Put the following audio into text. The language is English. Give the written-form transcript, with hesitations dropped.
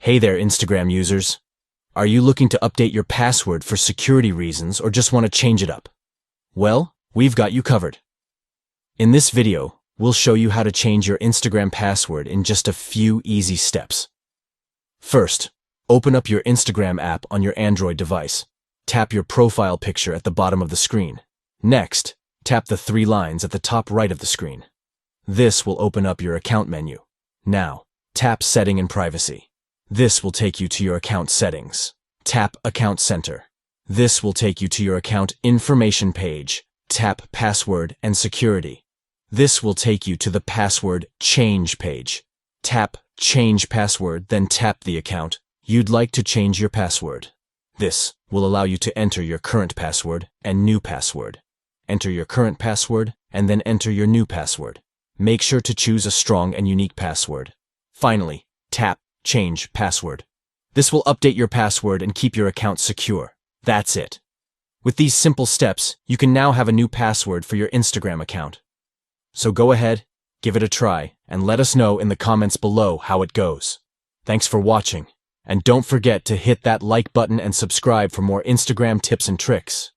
Hey there, Instagram users. Are you looking to update your password for security reasons or just want to change it up? Well, we've got you covered. In this video, we'll show you how to change your Instagram password in just a few easy steps. First, open up your Instagram app on your Android device. Tap your profile picture at the bottom of the screen. Next, tap the three lines at the top right of the screen. This will open up your account menu. Now, tap Setting and Privacy. This will take you to your account settings. Tap Account Center. This will take you to your account information page. Tap Password and Security. This will take you to the Password Change page. Tap Change Password, then tap the account you'd like to change your password. This will allow you to enter your current password and new password. Enter your current password and then enter your new password. Make sure to choose a strong and unique password. Finally, tap Change Password. This will update your password and keep your account secure. That's it. With these simple steps, you can now have a new password for your Instagram account. So go ahead, give it a try, and let us know in the comments below how it goes. Thanks for watching, and don't forget to hit that like button and subscribe for more Instagram tips and tricks.